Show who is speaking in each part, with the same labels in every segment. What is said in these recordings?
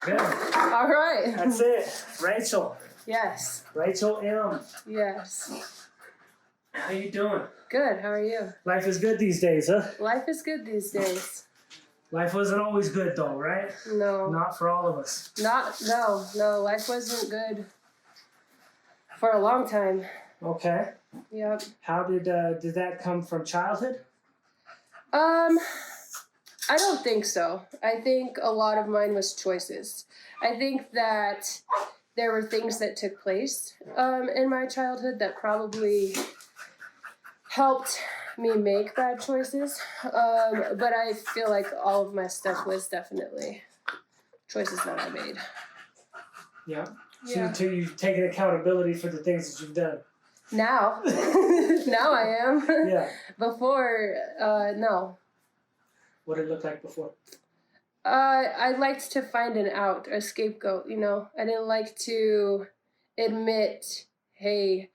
Speaker 1: Good.
Speaker 2: All right.
Speaker 1: That's it. Rachel.
Speaker 2: Yes.
Speaker 1: Rachel M.
Speaker 2: Yes.
Speaker 1: How you doing?
Speaker 2: Good. How are you?
Speaker 1: Life is good these days, huh?
Speaker 2: Life is good these days.
Speaker 1: Life wasn't always good though, right?
Speaker 2: No.
Speaker 1: Not for all of us.
Speaker 2: No. Life wasn't good for a long time.
Speaker 1: Okay.
Speaker 2: Yep.
Speaker 1: How did that come from childhood?
Speaker 2: I don't think so. I think a lot of mine was choices. I think that there were things that took place in my childhood that probably helped me make bad choices. But I feel like all of my stuff was definitely choices that I made.
Speaker 1: Yeah.
Speaker 2: Yeah.
Speaker 1: So you've taken accountability for the things that you've done.
Speaker 2: Now. Now I am.
Speaker 1: Yeah.
Speaker 2: Before, no.
Speaker 1: What did it look like before?
Speaker 2: I liked to find an out, a scapegoat, you know. I didn't like to admit, hey,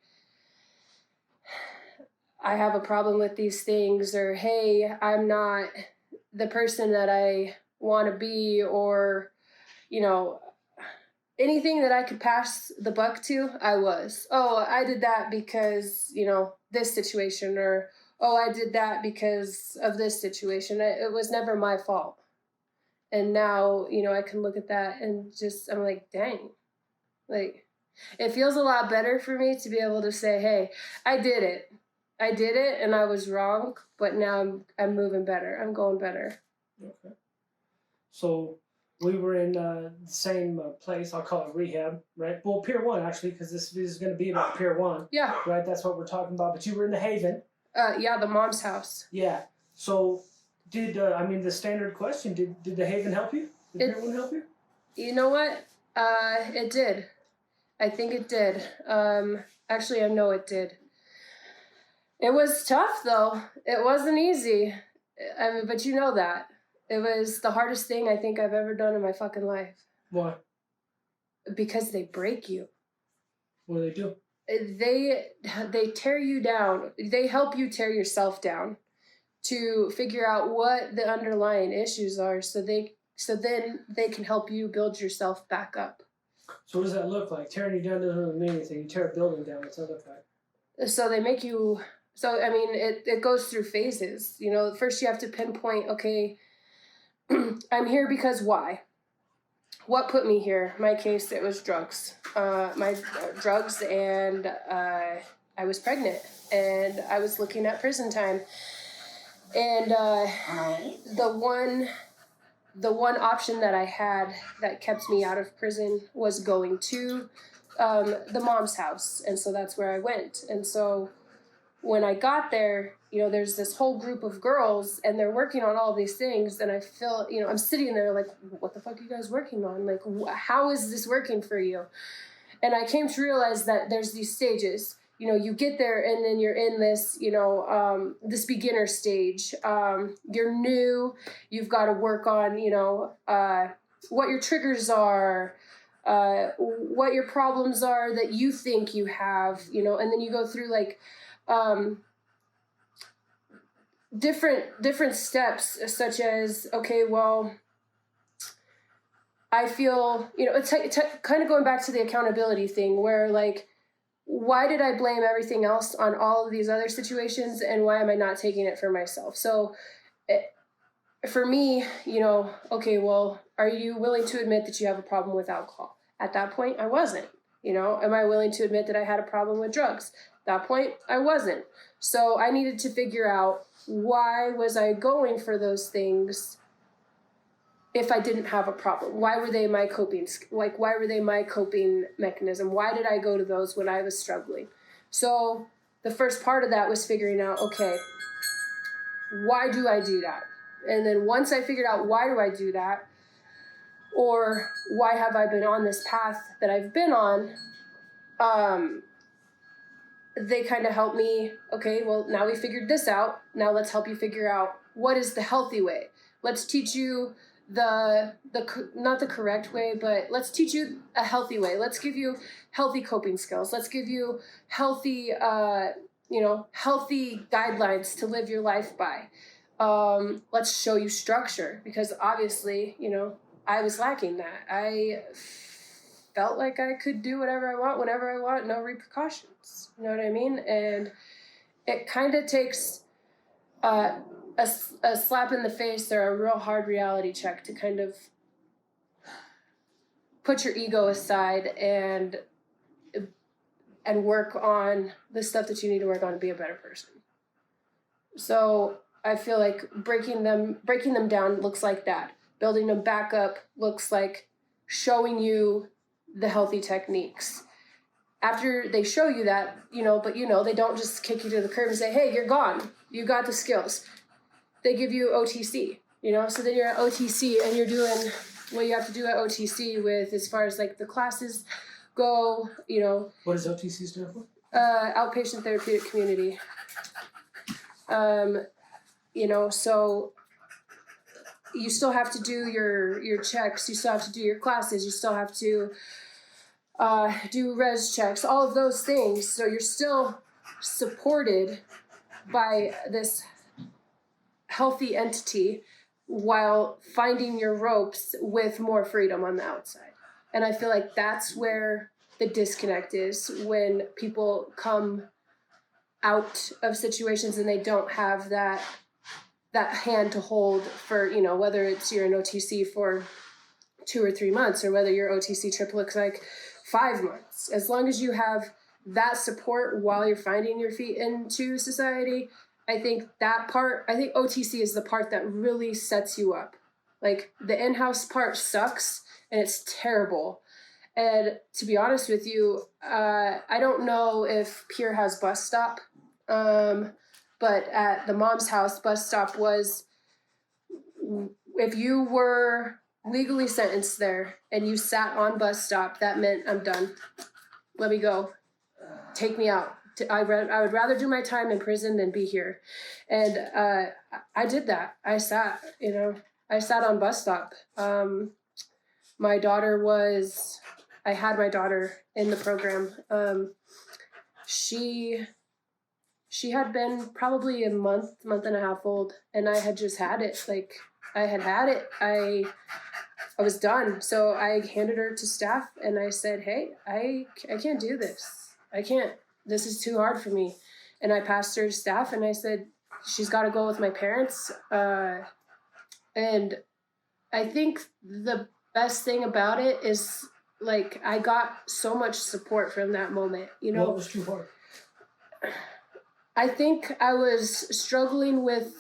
Speaker 2: I have a problem with these things, or hey, I'm not the person that I want to be, or, you know, anything that I could pass the buck to, I was. Oh, I did that because, you know, this situation, or, oh, I did that because of this situation. It was never my fault. And now, you know, I can look at that and just, I'm like, dang. Like, it feels a lot better for me to be able to say, hey, I did it and I was wrong, but now I'm moving better. I'm going better.
Speaker 1: Okay. So we were in the same place. I'll call it rehab, right? Well, Pier 1, actually, because this is going to be about Pier 1.
Speaker 2: Yeah.
Speaker 1: Right? That's what we're talking about. But you were in the Haven.
Speaker 2: Yeah, the mom's house.
Speaker 1: Yeah. So did, the standard question, did the Haven help you? Did Pier 1 help you?
Speaker 2: You know what? It did. I think it did. Actually, I know it did. It was tough, though. It wasn't easy. I mean, but you know that. It was the hardest thing I think I've ever done in my fucking life.
Speaker 1: Why?
Speaker 2: Because they break you.
Speaker 1: What do they do?
Speaker 2: They tear you down. They help you tear yourself down to figure out what the underlying issues are, so then they can help you build yourself back up.
Speaker 1: So what does that look like? Tearing you down doesn't really mean anything. You tear a building down, what's that look like?
Speaker 2: So they make you... So, I mean, it goes through phases. You know, first you have to pinpoint, okay, I'm here because why? What put me here? In my case, it was drugs. Drugs, and I was pregnant, and I was looking at prison time. And the one option that I had that kept me out of prison was going to the mom's house. And so that's where I went. And so when I got there, you know, there's this whole group of girls and they're working on all these things. And I feel, you know, I'm sitting there like, what the fuck are you guys working on? Like, how is this working for you? And I came to realize that there's these stages. You know, you get there and then you're in this, you know, this beginner stage. You're new. You've got to work on, you know, what your triggers are, what your problems are that you think you have, you know, and then you go through like different steps, such as, okay, well, I feel, you know, it's kind of going back to the accountability thing where like, why did I blame everything else on all of these other situations, and why am I not taking it for myself? So for me, you know, okay, well, are you willing to admit that you have a problem with alcohol? At that point, I wasn't. You know, am I willing to admit that I had a problem with drugs? At that point, I wasn't. So I needed to figure out, why was I going for those things if I didn't have a problem? Why were they my coping mechanism? Why did I go to those when I was struggling? So the first part of that was figuring out, okay, why do I do that? And then once I figured out why do I do that, or why have I been on this path that I've been on, they kind of helped me, okay, well, now we figured this out. Now let's help you figure out what is the healthy way. Let's teach you not the correct way, but let's teach you a healthy way. Let's give you healthy coping skills. Let's give you healthy guidelines to live your life by. Let's show you structure, because obviously, you know, I was lacking that. I felt like I could do whatever I want, whenever I want, no repercussions. You know what I mean? And it kind of takes a slap in the face or a real hard reality check to kind of put your ego aside and work on the stuff that you need to work on to be a better person. So I feel like breaking them down looks like that. Building them back up looks like showing you the healthy techniques. After they show you that, but they don't just kick you to the curb and say, hey, you're gone. You got the skills. They give you OTC, so then you're at OTC and you're doing what you have to do at OTC with as far as like the classes go,
Speaker 1: What does OTC stand for?
Speaker 2: Outpatient Therapeutic Community. So you still have to do your checks, you still have to do your classes, you still have to do res checks, all of those things. So you're still supported by this healthy entity while finding your ropes with more freedom on the outside. And I feel like that's where the disconnect is, when people come out of situations and they don't have that hand to hold for, whether it's you're in OTC for 2 or 3 months or whether your OTC trip looks like 5 months. As long as you have that support while you're finding your feet into society, I think OTC is the part that really sets you up. Like the in-house part sucks and it's terrible. And to be honest with you, I don't know if Pierre has bus stop, but at the mom's house, bus stop was, if you were legally sentenced there and you sat on bus stop, that meant I'm done. Let me go. Take me out. I would rather do my time in prison than be here. And I did that. I sat on bus stop. I had my daughter in the program. She had been probably a month and a half old, and I had just had it. Like I had it. I was done. So I handed her to staff and I said, hey, I can't do this. I can't. This is too hard for me. And I passed her to staff and I said, she's got to go with my parents. And I think the best thing about it is, like, I got so much support from that moment.
Speaker 1: What was too hard?
Speaker 2: I think I was struggling with,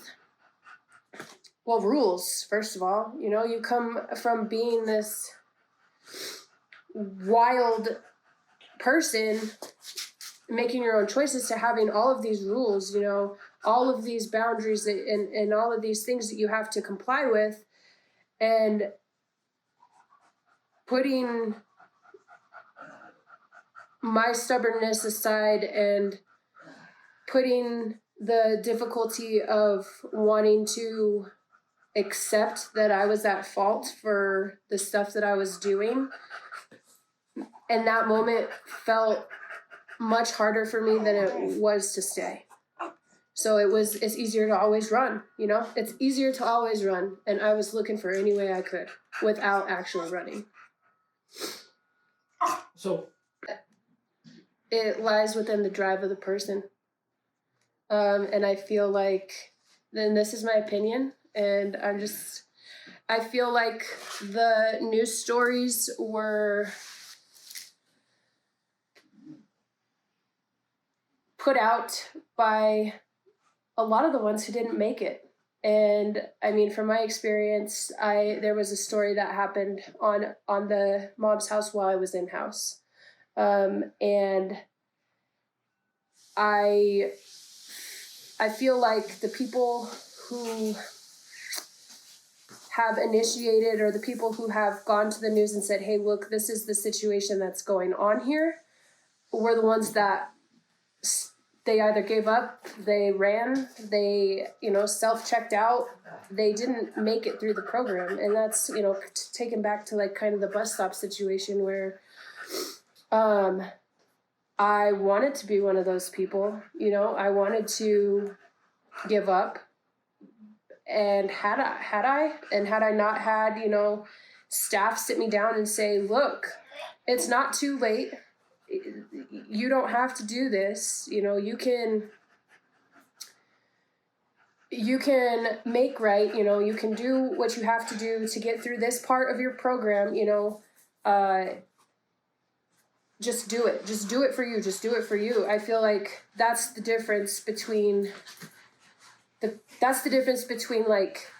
Speaker 2: rules, first of all. You come from being this wild person making your own choices to having all of these rules, all of these boundaries and all of these things that you have to comply with, and putting my stubbornness aside and putting the difficulty of wanting to accept that I was at fault for the stuff that I was doing. And that moment felt much harder for me than it was to stay. So it's easier to always run, it's easier to always run. And I was looking for any way I could without actually running.
Speaker 1: So
Speaker 2: it lies within the drive of the person. And I feel like, then this is my opinion, and I feel like the news stories were put out by a lot of the ones who didn't make it. And I mean, from my experience, there was a story that happened on the mom's house while I was in house. And I feel like the people who have initiated, or the people who have gone to the news and said, hey, look, this is the situation that's going on here, were the ones that they either gave up, they ran, they, self-checked out, they didn't make it through the program. And that's, taken back to like kind of the bus stop situation where I wanted to be one of those people. I wanted to give up. And had I not had, staff sit me down and say, look, it's not too late. You don't have to do this. You know, you can make right, you know, you can do what you have to do to get through this part of your program, you know, just do it. Just do it for you. Just do it for you. I feel like that's the difference between like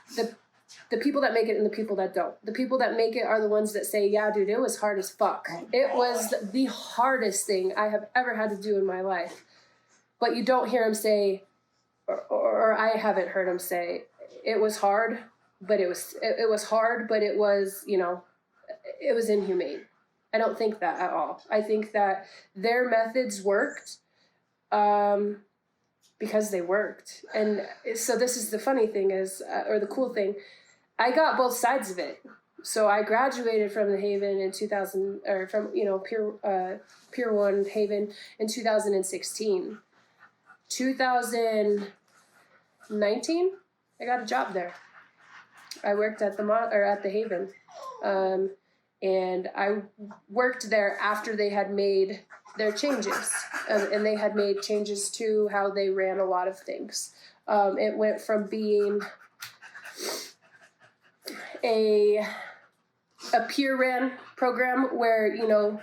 Speaker 2: the people that make it and the people that don't. The people that make it are the ones that say, yeah, dude, it was hard as fuck. It was the hardest thing I have ever had to do in my life. But you don't hear them say, or I haven't heard them say, it was hard, but it was hard, but it was, you know, it was inhumane. I don't think that at all. I think that their methods worked because they worked. And so this is the funny thing is, or the cool thing, I got both sides of it. So I graduated from the Haven in 2000, or from, you know, Pier 1 Haven in 2016. 2019, I got a job there. I worked at the Haven. And I worked there after they had made their changes. And they had made changes to how they ran a lot of things. It went from being a peer ran program where, you know,